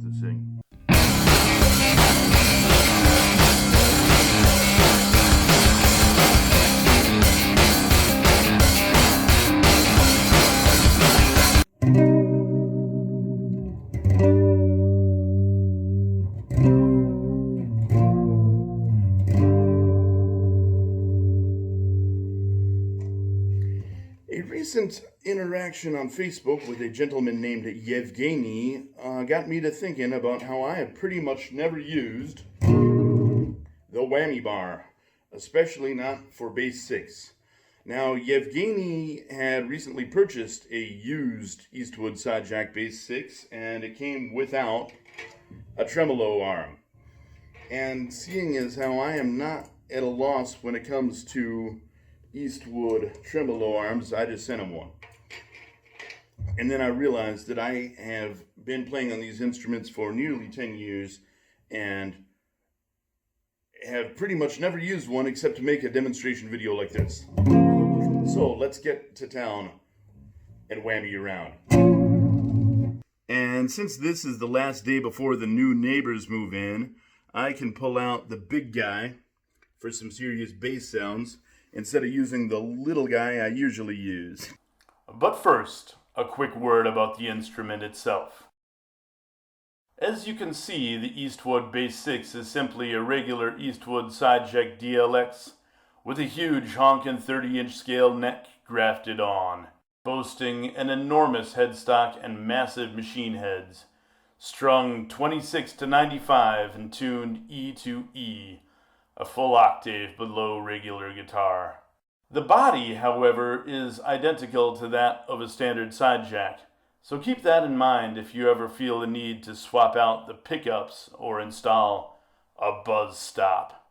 processing. A recent interaction on Facebook with a gentleman named Yevgeny got me to thinking about how I have pretty much never used the whammy bar, especially not for Bass 6. Now, Yevgeny had recently purchased a used Eastwood Sidejack Bass 6, and it came without a tremolo arm. And seeing as how I am not at a loss when it comes to Eastwood tremolo arms, I just sent him one. And then I realized that I have been playing on these instruments for nearly 10 years and have pretty much never used one except to make a demonstration video like this. So let's get to town and whammy around. And since this is the last day before the new neighbors move in, I can pull out the big guy for some serious bass sounds instead of using the little guy I usually use. But first, a quick word about the instrument itself. As you can see, the Eastwood Bass VI is simply a regular Eastwood Sidejack DLX with a huge honkin' 30-inch scale neck grafted on, boasting an enormous headstock and massive machine heads, strung 26 to 95 and tuned E to E, a full octave below regular guitar. The body, however, is identical to that of a standard sidejack, so keep that in mind if you ever feel the need to swap out the pickups or install a buzz stop.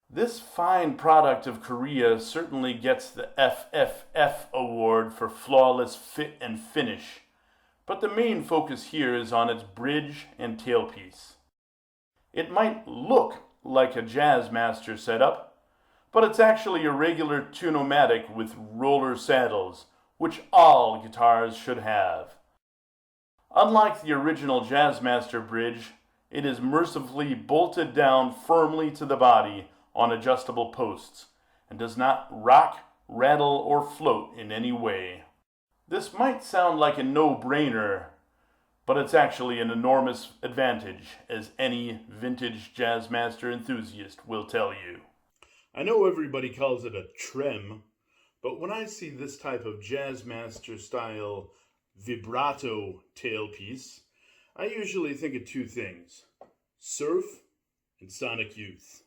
This fine product of Korea certainly gets the FFF award for flawless fit and finish, but the main focus here is on its bridge and tailpiece. It might look like a Jazzmaster setup, but it's actually a regular tune-o-matic with roller saddles, which all guitars should have. Unlike the original Jazzmaster bridge, it is mercifully bolted down firmly to the body on adjustable posts, and does not rock, rattle, or float in any way. This might sound like a no-brainer, but it's actually an enormous advantage, as any vintage Jazzmaster enthusiast will tell you. I know everybody calls it a trem, but when I see this type of Jazzmaster style vibrato tailpiece, I usually think of two things: surf and sonic youth.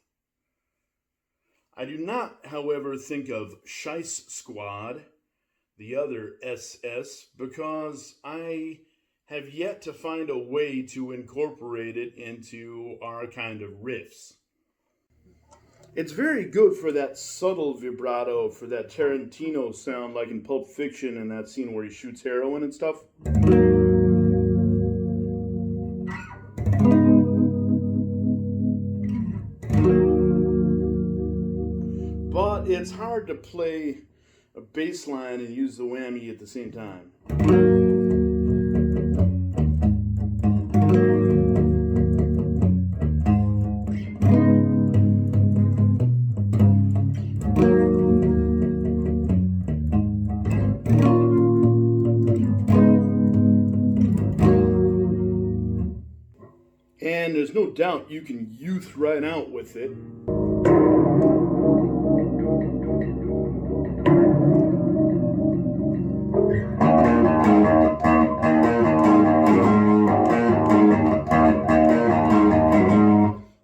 I do not, however, think of Shice Squad, the other SS, because I have yet to find a way to incorporate it into our kind of riffs. It's very good for that subtle vibrato, for that Tarantino sound like in Pulp Fiction and that scene where he shoots heroin and stuff. But it's hard to play a bass line and use the whammy at the same time. And there's no doubt you can youth right out with it.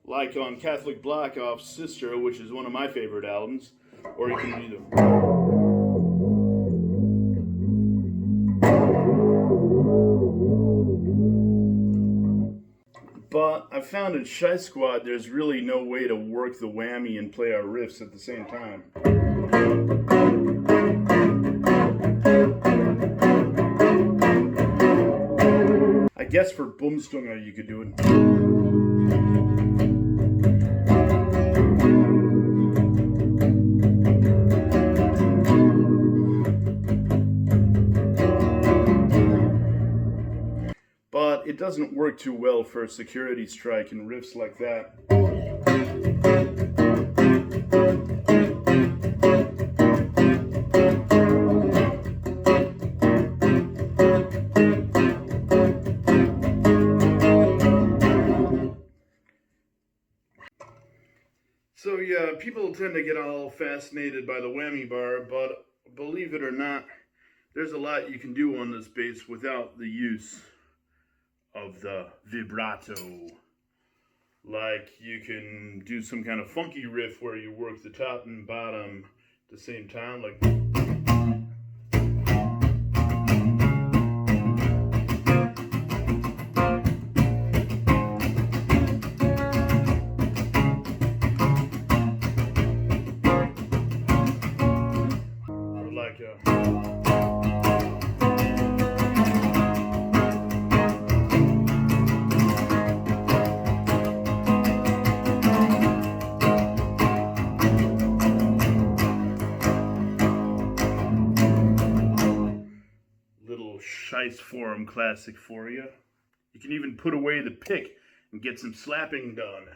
Like on Catholic Black Op's Sister, which is one of my favorite albums, or you can do But I found in Shy Squad there's really no way to work the whammy and play our riffs at the same time. I guess for Bumstunger you could do it. But it doesn't work too well for a security strike and riffs like that. So yeah, people tend to get all fascinated by the whammy bar, but believe it or not, there's a lot you can do on this bass without the use of the vibrato. Like you can do some kind of funky riff where you work the top and bottom at the same time, like Shice Forum classic for you. You can even put away the pick and get some slapping done.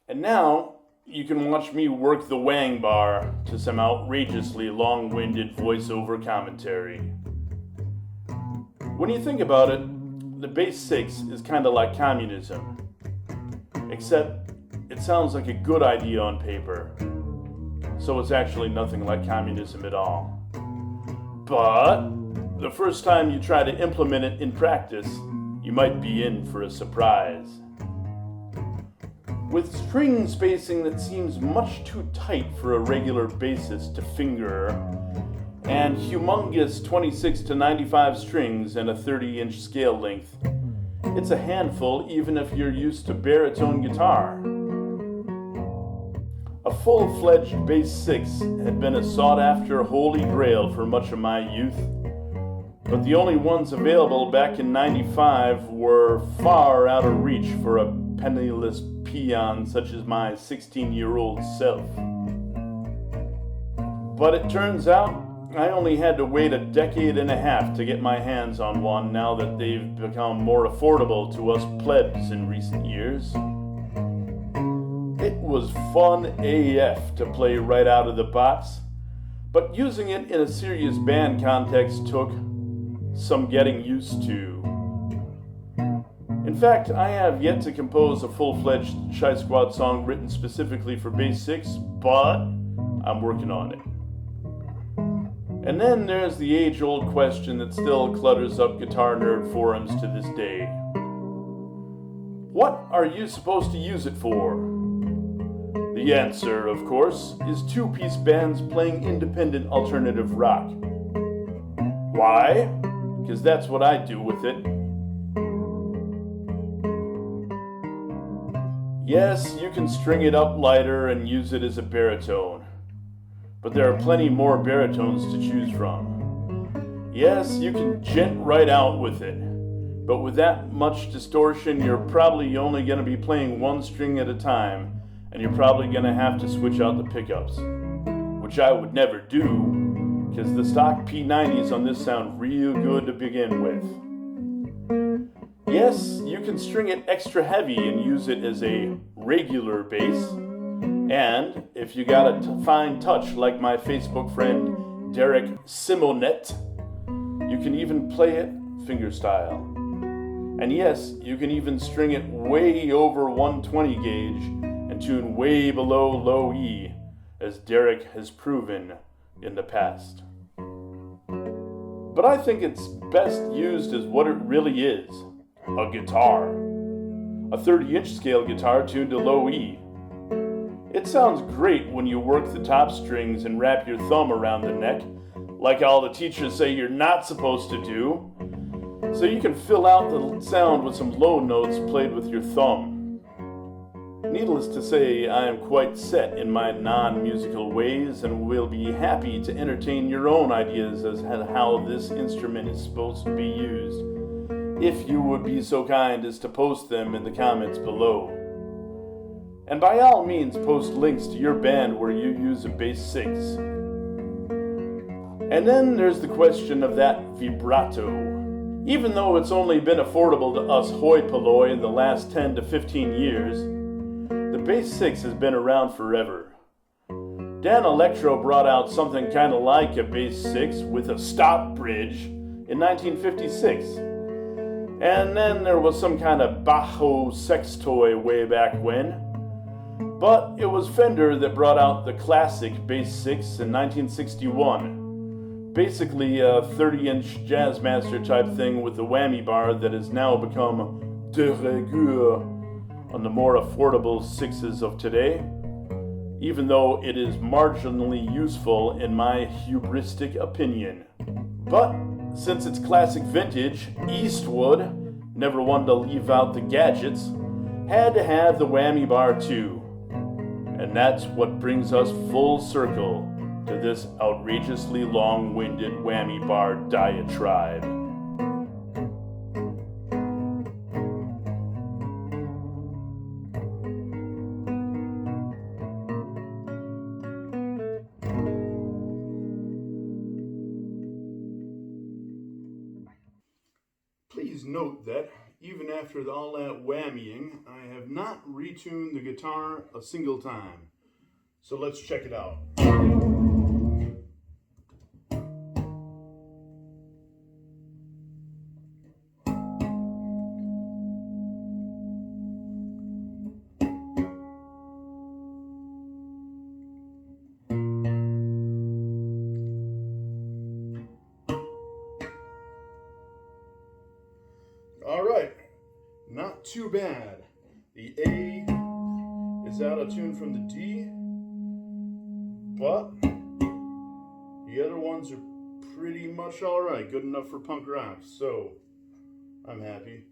And now you can watch me work the wang bar to some outrageously long-winded voiceover commentary. When you think about it, the Bass VI is kind of like communism, except it sounds like a good idea on paper, so it's actually nothing like communism at all. But the first time you try to implement it in practice, you might be in for a surprise. With string spacing that seems much too tight for a regular bassist to finger, and humongous 26 to 95 strings and a 30-inch scale length, it's a handful even if you're used to baritone guitar. A full-fledged Bass VI had been a sought-after holy grail for much of my youth, but the only ones available back in '95 were far out of reach for a penniless peon such as my 16-year-old self. But it turns out I only had to wait a decade and a half to get my hands on one now that they've become more affordable to us plebs in recent years. It was fun AF to play right out of the box, but using it in a serious band context took some getting used to. In fact, I have yet to compose a full-fledged Shy Squad song written specifically for Bass VI, but I'm working on it. And then there's the age-old question that still clutters up guitar nerd forums to this day. What are you supposed to use it for? The answer, of course, is two-piece bands playing independent alternative rock. Why? Because that's what I do with it. Yes, you can string it up lighter and use it as a baritone, but there are plenty more baritones to choose from. Yes, you can gent right out with it, but with that much distortion, you're probably only going to be playing one string at a time, and you're probably going to have to switch out the pickups, which I would never do, because the stock P90s on this sound real good to begin with. Yes, you can string it extra heavy and use it as a regular bass. And if you got a fine touch like my Facebook friend Derek Simonet, you can even play it fingerstyle. And yes, you can even string it way over 120 gauge and tune way below low E, as Derek has proven in the past. But I think it's best used as what it really is. A guitar. A 30-inch scale guitar tuned to low E. It sounds great when you work the top strings and wrap your thumb around the neck, like all the teachers say you're not supposed to do, so you can fill out the sound with some low notes played with your thumb. Needless to say, I am quite set in my non-musical ways and will be happy to entertain your own ideas as to how this instrument is supposed to be used, if you would be so kind as to post them in the comments below. And by all means, post links to your band where you use a Bass 6. And then there's the question of that vibrato. Even though it's only been affordable to us hoi polloi in the last 10 to 15 years, the Bass 6 has been around forever. Dan Electro brought out something kind of like a Bass 6 with a stop bridge in 1956. And then there was some kind of bajo sex toy way back when. But it was Fender that brought out the classic Bass 6 in 1961. Basically a 30-inch Jazzmaster type thing with a whammy bar that has now become de rigueur on the more affordable 6s of today, even though it is marginally useful in my hubristic opinion. But since it's classic vintage, Eastwood, never one to leave out the gadgets, had to have the whammy bar too. And that's what brings us full circle to this outrageously long-winded whammy bar diatribe. Please note that even after all that whammying, I have not retuned the guitar a single time. So let's check it out. All right, not too bad. The A is out of tune from the D, but the other ones are pretty much all right, good enough for punk rock, so I'm happy.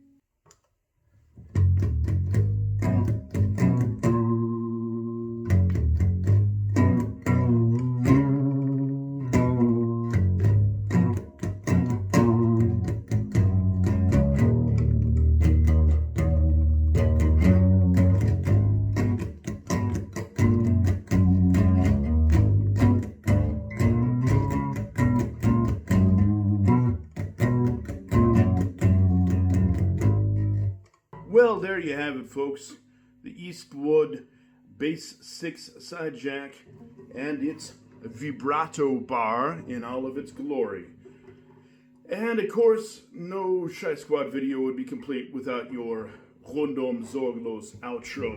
Well, there you have it, folks. The Eastwood Bass VI Sidejack and its vibrato bar in all of its glory. And of course, no Shy Squad video would be complete without your Rundum Sorglos outro.